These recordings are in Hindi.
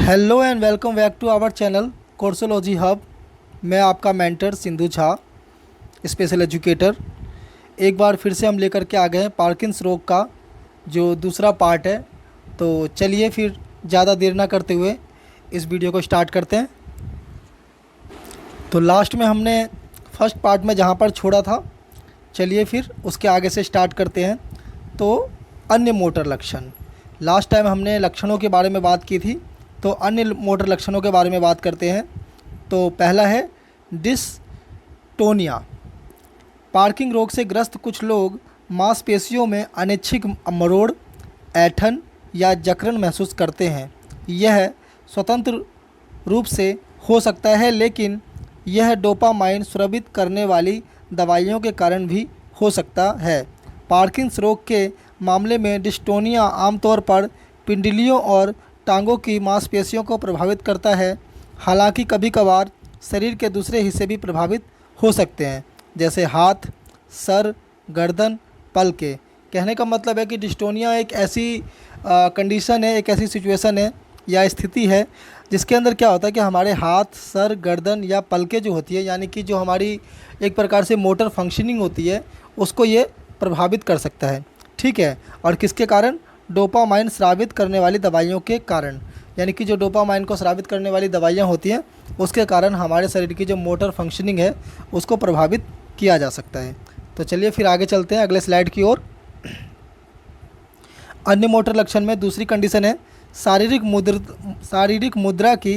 Hello and welcome back to our channel Coursology hub. मैं आपका mentor Sindhu Jha, special educator. एक बार फिर से हम लेकर के आ गए हैं पार्किंस रोग का जो दूसरा पार्ट है। तो चलिए फिर ज़्यादा देर ना करते हुए इस वीडियो को स्टार्ट करते हैं। तो लास्ट में हमने फर्स्ट पार्ट में जहाँ पर छोड़ा था, चलिए फिर उसके आगे से स्टार्ट करते हैं। तो अन्य मोटर लक्षण, लास्ट टाइम हमने लक्षणों के बारे में बात की थी, तो अन्य मोटर लक्षणों के बारे में बात करते हैं। तो पहला है डिस्टोनिया। पार्किंग रोग से ग्रस्त कुछ लोग मांसपेशियों में अनैच्छिक मरोड़, ऐंठन या जकड़न महसूस करते हैं। यह स्वतंत्र रूप से हो सकता है, लेकिन यह डोपामाइन स्रावित करने वाली दवाइयों के कारण भी हो सकता है। पार्किंस रोग के मामले में डिस्टोनिया आमतौर पर पिंडलियों और टांगों की मांसपेशियों को प्रभावित करता है, हालांकि कभी-कभार शरीर के दूसरे हिस्से भी प्रभावित हो सकते हैं, जैसे हाथ, सर, गर्दन, पलकें। कहने का मतलब है कि डिस्टोनिया एक ऐसी कंडीशन है, एक ऐसी सिचुएशन है या स्थिति है जिसके अंदर क्या होता है कि हमारे हाथ, सर, गर्दन या पलकें जो होती है, यानी कि जो हमारी एक प्रकार से मोटर फंक्शनिंग होती है, उसको ये प्रभावित कर सकता है। ठीक है, और किसके कारण? डोपामाइन स्रावित करने वाली दवाइयों के कारण, यानी कि जो डोपामाइन को स्रावित करने वाली दवाइयाँ होती हैं उसके कारण हमारे शरीर की जो मोटर फंक्शनिंग है उसको प्रभावित किया जा सकता है। तो चलिए फिर आगे चलते हैं अगले स्लाइड की ओर। अन्य मोटर लक्षण में दूसरी कंडीशन है शारीरिक मुद्रा की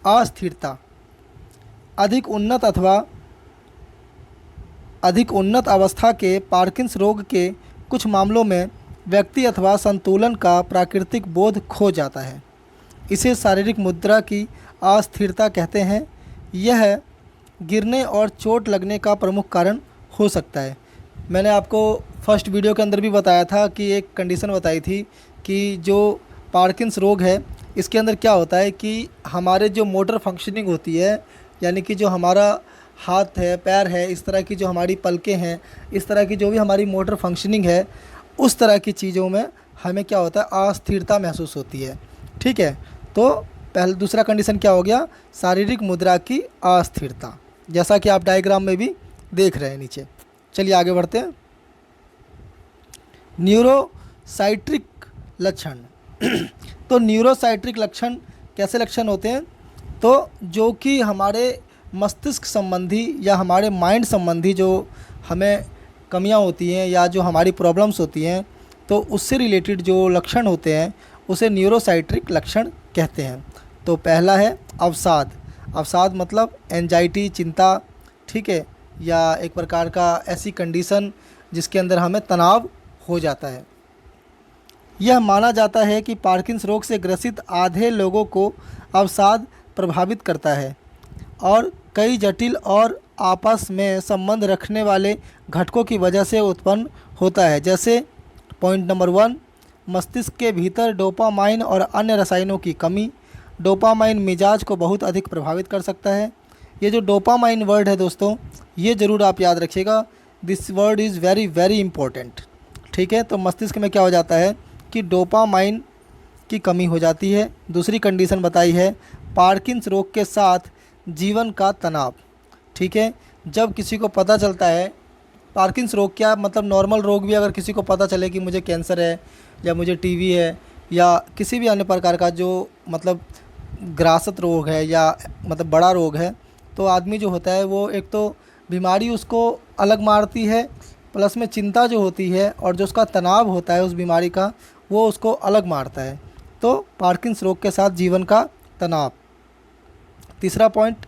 अस्थिरता। अधिक उन्नत अवस्था के पार्किंस रोग के कुछ मामलों में व्यक्ति अथवा संतुलन का प्राकृतिक बोध खो जाता है। इसे शारीरिक मुद्रा की अस्थिरता कहते हैं। यह गिरने और चोट लगने का प्रमुख कारण हो सकता है। मैंने आपको फर्स्ट वीडियो के अंदर भी बताया था कि एक कंडीशन बताई थी कि जो पार्किंस रोग है इसके अंदर क्या होता है कि हमारे जो मोटर फंक्शनिंग होती है, यानी कि जो हमारा हाथ है, पैर है, इस तरह की जो हमारी पलकें हैं, इस तरह की जो भी हमारी मोटर फंक्शनिंग है, उस तरह की चीज़ों में हमें क्या होता है, अस्थिरता महसूस होती है। ठीक है, तो दूसरा कंडीशन क्या हो गया? शारीरिक मुद्रा की अस्थिरता, जैसा कि आप डायग्राम में भी देख रहे हैं नीचे। चलिए आगे बढ़ते हैं। न्यूरोसाइट्रिक लक्षण तो न्यूरोसाइट्रिक लक्षण कैसे लक्षण होते हैं? तो जो कि हमारे मस्तिष्क संबंधी या हमारे माइंड संबंधी जो हमें कमियां होती हैं या जो हमारी प्रॉब्लम्स होती हैं, तो उससे रिलेटेड जो लक्षण होते हैं उसे न्यूरोसाइट्रिक लक्षण कहते हैं। तो पहला है अवसाद। अवसाद मतलब एंजाइटी, चिंता, ठीक है, या एक प्रकार का ऐसी कंडीशन जिसके अंदर हमें तनाव हो जाता है। यह माना जाता है कि पार्किंस रोग से ग्रसित आधे लोगों को अवसाद प्रभावित करता है और कई जटिल और आपस में संबंध रखने वाले घटकों की वजह से उत्पन्न होता है। जैसे पॉइंट नंबर 1, मस्तिष्क के भीतर डोपामाइन और अन्य रसायनों की कमी। डोपामाइन मिजाज को बहुत अधिक प्रभावित कर सकता है। ये जो डोपामाइन वर्ड है दोस्तों, ये ज़रूर आप याद रखिएगा। This word is very very important. ठीक है, तो मस्तिष्क में क्या हो जाता है कि डोपामाइन की कमी हो जाती है। दूसरी कंडीशन बताई है पार्किंस रोग के साथ जीवन का तनाव। ठीक है, जब किसी को पता चलता है पार्किंस रोग, क्या मतलब नॉर्मल रोग भी अगर किसी को पता चले कि मुझे कैंसर है या मुझे टीबी है या किसी भी अन्य प्रकार का जो मतलब ग्रासत रोग है या मतलब बड़ा रोग है, तो आदमी जो होता है वो एक तो बीमारी उसको अलग मारती है, प्लस में चिंता जो होती है और जो उसका तनाव होता है उस बीमारी का, वो उसको अलग मारता है। तो पार्किंस रोग के साथ जीवन का तनाव। तीसरा पॉइंट,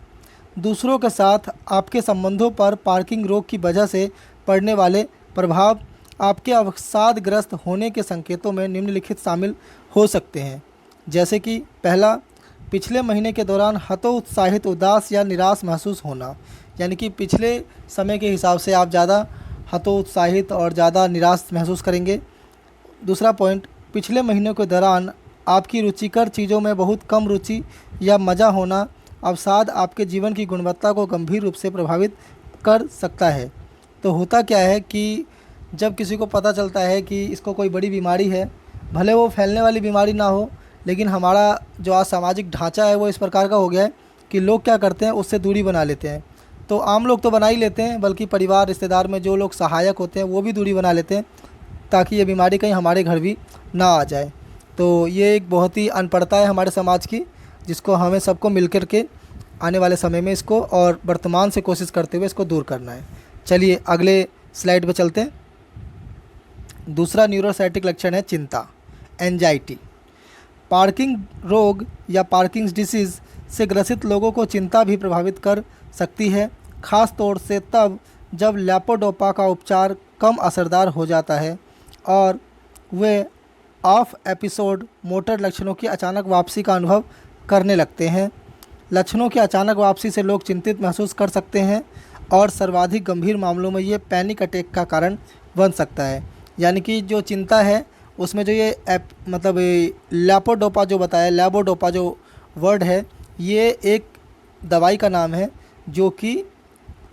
दूसरों के साथ आपके संबंधों पर पार्किंग रोग की वजह से पड़ने वाले प्रभाव आपके अवसादग्रस्त होने के संकेतों में निम्नलिखित शामिल हो सकते हैं। जैसे कि पहला, पिछले महीने के दौरान हतोत्साहित, उदास या निराश महसूस होना, यानी कि पिछले समय के हिसाब से आप ज़्यादा हतोत्साहित और ज़्यादा निराश महसूस करेंगे। दूसरा पॉइंट, पिछले महीनों के दौरान आपकी रुचिकर चीज़ों में बहुत कम रुचि या मज़ा होना। अवसाद आपके जीवन की गुणवत्ता को गंभीर रूप से प्रभावित कर सकता है। तो होता क्या है कि जब किसी को पता चलता है कि इसको कोई बड़ी बीमारी है, भले वो फैलने वाली बीमारी ना हो, लेकिन हमारा जो आज सामाजिक ढांचा है वो इस प्रकार का हो गया है कि लोग क्या करते हैं, उससे दूरी बना लेते हैं। तो आम लोग तो बना ही लेते हैं, बल्कि परिवार रिश्तेदार में जो लोग सहायक होते हैं वो भी दूरी बना लेते हैं, ताकि ये बीमारी कहीं हमारे घर भी ना आ जाए। तो ये एक बहुत ही अनपढ़ता है हमारे समाज की, जिसको हमें सबको मिल कर के आने वाले समय में इसको और वर्तमान से कोशिश करते हुए इसको दूर करना है। चलिए अगले स्लाइड पे चलते हैं। दूसरा न्यूरोसाइटिक लक्षण है चिंता, एंजाइटी। पार्किंग रोग या पार्किंग्स डिसीज़ से ग्रसित लोगों को चिंता भी प्रभावित कर सकती है, खास तौर से तब जब लेपोडोपा का उपचार कम असरदार हो जाता है और वे ऑफ एपिसोड मोटर लक्षणों की अचानक वापसी का अनुभव करने लगते हैं। लक्षणों की अचानक वापसी से लोग चिंतित महसूस कर सकते हैं और सर्वाधिक गंभीर मामलों में ये पैनिक अटैक का कारण बन सकता है। यानी कि जो चिंता है उसमें जो ये मतलब लेपोडोपा जो बताया, लेपोडोपा जो वर्ड है ये एक दवाई का नाम है जो कि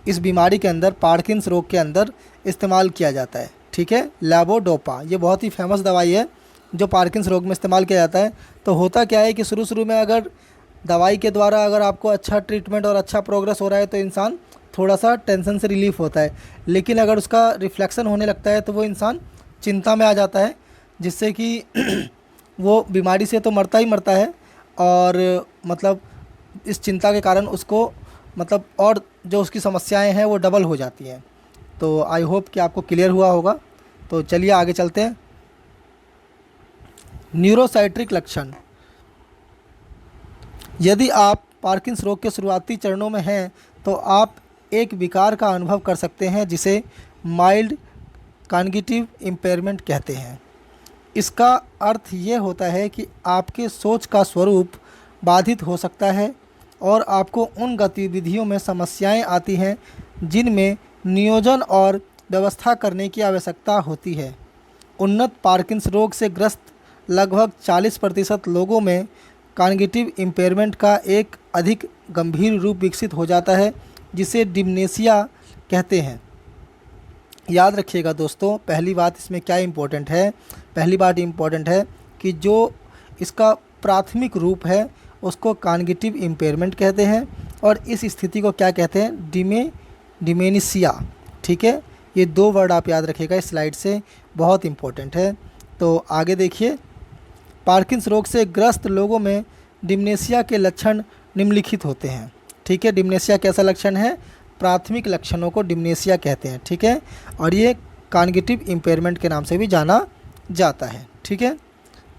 इस बीमारी के अंदर, पार्किंस रोग के अंदर इस्तेमाल किया जाता है। ठीक है, लेवोडोपा ये बहुत ही फेमस दवाई है जो पार्किंस रोग में इस्तेमाल किया जाता है। तो होता क्या है कि शुरू में अगर दवाई के द्वारा अगर आपको अच्छा ट्रीटमेंट और अच्छा प्रोग्रेस हो रहा है तो इंसान थोड़ा सा टेंशन से रिलीफ होता है, लेकिन अगर उसका रिफ्लेक्शन होने लगता है तो वो इंसान चिंता में आ जाता है, जिससे कि वो बीमारी से तो मरता ही मरता है और मतलब इस चिंता के कारण उसको मतलब और जो उसकी समस्याएं हैं वो डबल हो जाती हैं। तो आई होप कि आपको क्लियर हुआ होगा। तो चलिए आगे चलते हैं। न्यूरोसाइट्रिक लक्षण। यदि आप पार्किंस रोग के शुरुआती चरणों में हैं तो आप एक विकार का अनुभव कर सकते हैं जिसे माइल्ड कॉग्निटिव इम्पेयरमेंट कहते हैं। इसका अर्थ ये होता है कि आपके सोच का स्वरूप बाधित हो सकता है और आपको उन गतिविधियों में समस्याएं आती हैं जिनमें नियोजन और व्यवस्था करने की आवश्यकता होती है। उन्नत पार्किंस रोग से ग्रस्त लगभग 40% लोगों में कॉग्निटिव इम्पेयरमेंट का एक अधिक गंभीर रूप विकसित हो जाता है जिसे डिमेंशिया कहते हैं। याद रखिएगा दोस्तों, पहली बात इसमें क्या इम्पोर्टेंट है, पहली बात इम्पोर्टेंट है कि जो इसका प्राथमिक रूप है उसको कॉग्निटिव इम्पेयरमेंट कहते हैं और इस स्थिति को क्या कहते हैं, डिमेंशिया। ठीक है, ये दो वर्ड आप याद रखिएगा इस स्लाइड से, बहुत इम्पोर्टेंट है। तो आगे देखिए, पार्किंस रोग से ग्रस्त लोगों में डिमेंशिया के लक्षण निम्नलिखित होते हैं। ठीक है, डिमेंशिया कैसा लक्षण है, प्राथमिक लक्षणों को डिमेंशिया कहते हैं। ठीक है, और ये कॉग्निटिव इम्पेयरमेंट के नाम से भी जाना जाता है। ठीक है,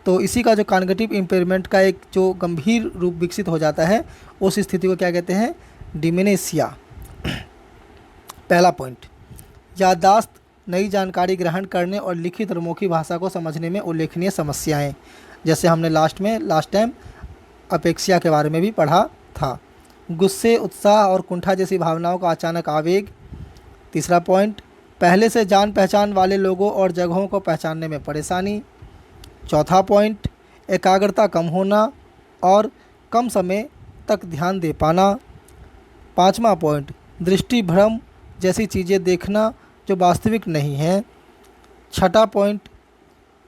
तो इसी का जो कॉग्निटिव इम्पेयरमेंट का एक जो गंभीर रूप विकसित हो जाता है उस स्थिति को क्या कहते हैं, डिमेंशिया। पहला पॉइंट, याददाश्त, नई जानकारी ग्रहण करने और लिखित और मौखिक भाषा को समझने में उल्लेखनीय समस्याएं, जैसे हमने लास्ट टाइम अपेक्षिया के बारे में भी पढ़ा था। गुस्से, उत्साह और कुंठा जैसी भावनाओं का अचानक आवेग। तीसरा पॉइंट, पहले से जान पहचान वाले लोगों और जगहों को पहचानने में परेशानी। चौथा पॉइंट, एकाग्रता कम होना और कम समय तक ध्यान दे पाना। पाँचवा पॉइंट, दृष्टि भ्रम जैसी चीज़ें देखना जो वास्तविक नहीं है। छठा पॉइंट,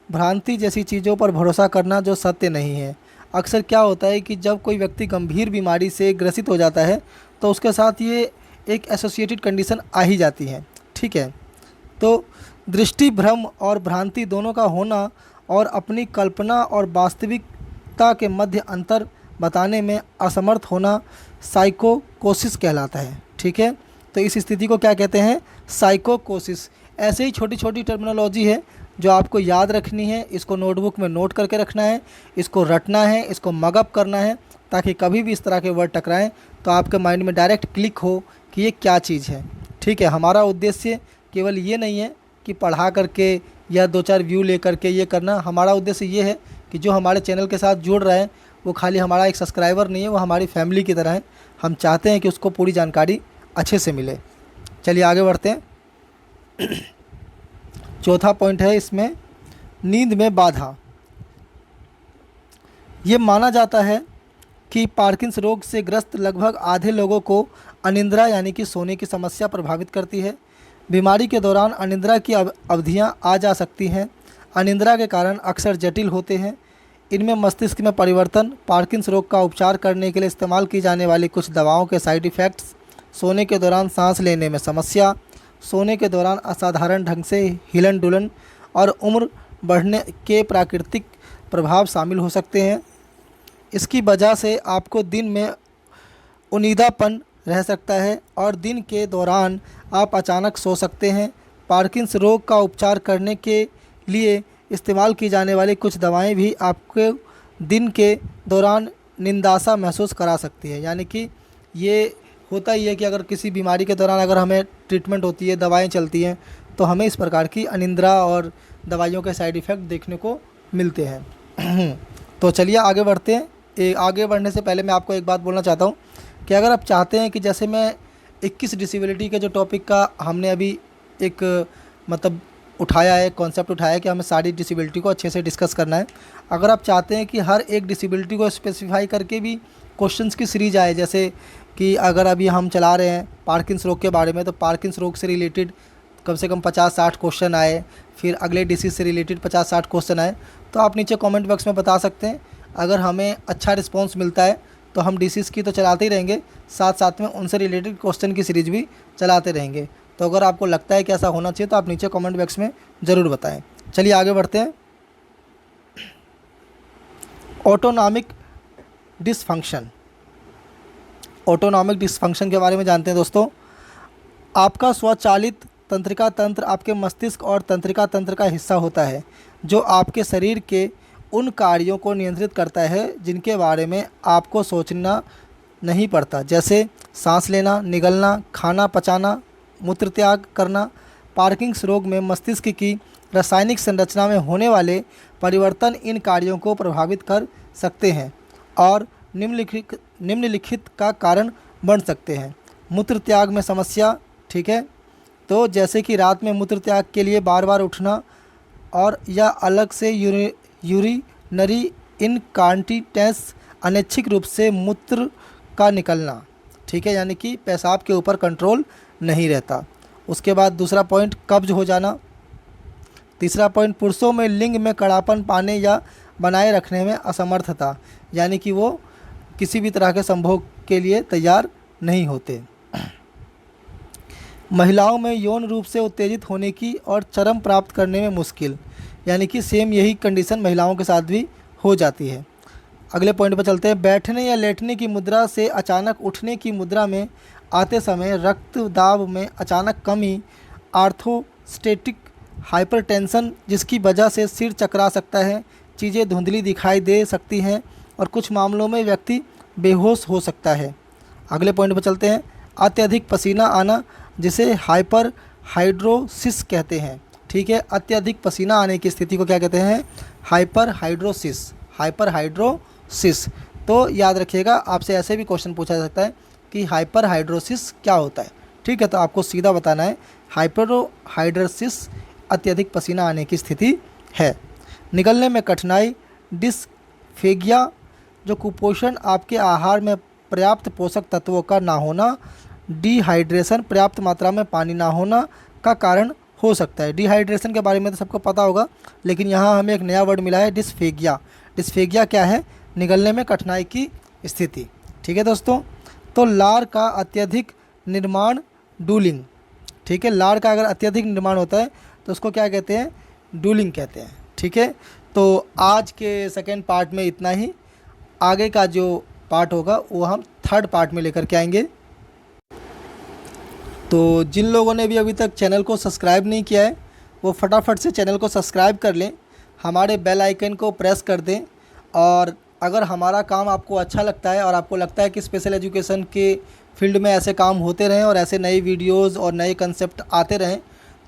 भ्रांति जैसी चीज़ों पर भरोसा करना जो सत्य नहीं है। अक्सर क्या होता है कि जब कोई व्यक्ति गंभीर बीमारी से ग्रसित हो जाता है तो उसके साथ ये एक एसोसिएटेड कंडीशन आ ही जाती है। ठीक है, तो दृष्टि भ्रम और भ्रांति दोनों का होना और अपनी कल्पना और वास्तविकता के मध्य अंतर बताने में असमर्थ होना साइकोकोसिस कहलाता है। ठीक है, तो इस स्थिति को क्या कहते हैं, साइकोकोसिस। ऐसे ही छोटी छोटी टर्मिनोलॉजी है जो आपको याद रखनी है, इसको नोटबुक में नोट करके रखना है, इसको रटना है, इसको मगअप करना है, ताकि कभी भी इस तरह के वर्ड टकराएं तो आपके माइंड में डायरेक्ट क्लिक हो कि ये क्या चीज़ है। ठीक है, हमारा उद्देश्य केवल ये नहीं है कि पढ़ा करके या 2-4 व्यू ले करके ये करना। हमारा उद्देश्य ये है कि जो हमारे चैनल के साथ जुड़ रहे हैं वो खाली हमारा एक सब्सक्राइबर नहीं है, वो हमारी फैमिली की तरह है। हम चाहते हैं कि उसको पूरी जानकारी अच्छे से मिले। चलिए आगे बढ़ते हैं। चौथा पॉइंट है इसमें, नींद में बाधा। ये माना जाता है कि पार्किंस रोग से ग्रस्त लगभग आधे लोगों को अनिद्रा यानी कि सोने की समस्या प्रभावित करती है। बीमारी के दौरान अनिद्रा की अवधियां आ जा सकती हैं। अनिद्रा के कारण अक्सर जटिल होते हैं। इनमें मस्तिष्क में परिवर्तन, पार्किंसन रोग का उपचार करने के लिए इस्तेमाल की जाने वाली कुछ दवाओं के साइड इफ़ेक्ट्स, सोने के दौरान सांस लेने में समस्या, सोने के दौरान असाधारण ढंग से हिलन डुलन और उम्र बढ़ने के प्राकृतिक प्रभाव शामिल हो सकते हैं। इसकी वजह से आपको दिन में उनीदापन रह सकता है और दिन के दौरान आप अचानक सो सकते हैं। पार्किंसन रोग का उपचार करने के लिए इस्तेमाल की जाने वाली कुछ दवाएं भी आपको दिन के दौरान निंदासा महसूस करा सकती है। यानी कि ये होता ही है कि अगर किसी बीमारी के दौरान अगर हमें ट्रीटमेंट होती है, दवाएं चलती हैं, तो हमें इस प्रकार की अनिद्रा और दवाइयों के साइड इफ़ेक्ट देखने को मिलते हैं। तो चलिए आगे बढ़ते हैं। आगे बढ़ने से पहले मैं आपको एक बात बोलना चाहता हूँ कि अगर आप चाहते हैं कि जैसे मैं 21 डिसेबिलिटी के जो टॉपिक का हमने अभी एक मतलब उठाया है, कॉन्सेप्ट उठाया है कि हमें सारी डिसेबिलिटी को अच्छे से डिस्कस करना है। अगर आप चाहते हैं कि हर एक डिसेबिलिटी को स्पेसिफाई करके भी क्वेश्चंस की सीरीज आए, जैसे कि अगर अभी हम चला रहे हैं पार्किंसन रोग के बारे में, तो पार्किंसन रोग से रिलेटेड कम से कम 50-60 क्वेश्चन आए, फिर अगले डिसीज़ से रिलेटेड 50-60 क्वेश्चन आए, तो आप नीचे कमेंट बॉक्स में बता सकते हैं। अगर हमें अच्छा रिस्पांस मिलता है तो हम डिसीज़ की तो चलाते ही रहेंगे, साथ साथ में उनसे रिलेटेड क्वेश्चन की सीरीज भी चलाते रहेंगे। तो अगर आपको लगता है कि ऐसा होना चाहिए तो आप नीचे कमेंट बॉक्स में ज़रूर बताएं। चलिए आगे बढ़ते हैं। ऑटोनॉमिक डिसफंक्शन, ऑटोनॉमिक डिसफंक्शन के बारे में जानते हैं दोस्तों। आपका स्वचालित तंत्रिका तंत्र आपके मस्तिष्क और तंत्रिका तंत्र का हिस्सा होता है, जो आपके शरीर के उन कार्यों को नियंत्रित करता है जिनके बारे में आपको सोचना नहीं पड़ता, जैसे सांस लेना, निगलना, खाना पचाना, मूत्रत्याग करना। पार्किंसन रोग में मस्तिष्क की रासायनिक संरचना में होने वाले परिवर्तन इन कार्यों को प्रभावित कर सकते हैं और निम्नलिखित का कारण बन सकते हैं। मूत्रत्याग में समस्या, ठीक है, तो जैसे कि रात में मूत्रत्याग के लिए बार बार उठना और या अलग से यूरिनरी इनकॉन्टिनेंस, अनैच्छिक रूप से मूत्र का निकलना, ठीक है, यानी कि पेशाब के ऊपर कंट्रोल नहीं रहता। उसके बाद दूसरा पॉइंट कब्ज हो जाना। तीसरा पॉइंट पुरुषों में लिंग में कड़ापन पाने या बनाए रखने में असमर्थता, यानी कि वो किसी भी तरह के संभोग के लिए तैयार नहीं होते। महिलाओं में यौन रूप से उत्तेजित होने की और चरम प्राप्त करने में मुश्किल, यानी कि सेम यही कंडीशन महिलाओं के साथ भी हो जाती है। अगले पॉइंट पर चलते हैं। बैठने या लेटने की मुद्रा से अचानक उठने की मुद्रा में आते समय रक्त दाब में अचानक कमी, आर्थोस्टेटिक हाइपरटेंशन जिसकी वजह से सिर चकरा सकता है, चीज़ें धुंधली दिखाई दे सकती हैं और कुछ मामलों में व्यक्ति बेहोश हो सकता है। अगले पॉइंट पर चलते हैं। अत्यधिक पसीना आना, जिसे हाइपर हाइड्रोसिस कहते हैं, ठीक है। अत्यधिक पसीना आने की स्थिति को क्या कहते हैं? Hyper hidrosis, hyper hidrosis. तो याद रखिएगा, आपसे ऐसे भी क्वेश्चन पूछा जा सकता है कि हाइपर हाइड्रोसिस क्या होता है, ठीक है। तो आपको सीधा बताना है हाइपर हाइड्रोसिस अत्यधिक पसीना आने की स्थिति है। निगलने में कठिनाई, डिस्फेगिया जो कुपोषण, आपके आहार में पर्याप्त पोषक तत्वों का ना होना, डिहाइड्रेशन पर्याप्त मात्रा में पानी ना होना का कारण हो सकता है। डिहाइड्रेशन के बारे में तो सबको पता होगा, लेकिन यहाँ हमें एक नया वर्ड मिला है डिस्फेगिया। डिस्फेगिया क्या है? निगलने में कठिनाई की स्थिति, ठीक है दोस्तों। तो लार का अत्यधिक निर्माण, डूलिंग, ठीक है। लार का अगर अत्यधिक निर्माण होता है तो उसको क्या कहते हैं? डूलिंग कहते हैं, ठीक है। तो आज के सेकेंड पार्ट में इतना ही। आगे का जो पार्ट होगा वो हम थर्ड पार्ट में लेकर के आएंगे। तो जिन लोगों ने भी अभी तक चैनल को सब्सक्राइब नहीं किया है वो फटाफट से चैनल को सब्सक्राइब कर लें, हमारे बेल आइकन को प्रेस कर दें। और अगर हमारा काम आपको अच्छा लगता है और आपको लगता है कि स्पेशल एजुकेशन के फील्ड में ऐसे काम होते रहें और ऐसे नए वीडियोस और नए कंसेप्ट आते रहें,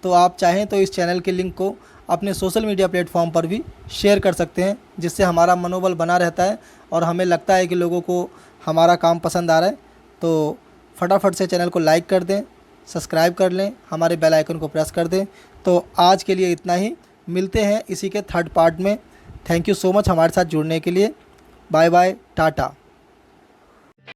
तो आप चाहें तो इस चैनल के लिंक को अपने सोशल मीडिया प्लेटफॉर्म पर भी शेयर कर सकते हैं, जिससे हमारा मनोबल बना रहता है और हमें लगता है कि लोगों को हमारा काम पसंद आ रहा है। तो फटाफट से चैनल को लाइक कर दें, सब्सक्राइब कर लें, हमारे बेल आइकन को प्रेस कर दें। तो आज के लिए इतना ही, मिलते हैं इसी के थर्ड पार्ट में। थैंक यू सो मच हमारे साथ जुड़ने के लिए। Bye bye, Tata.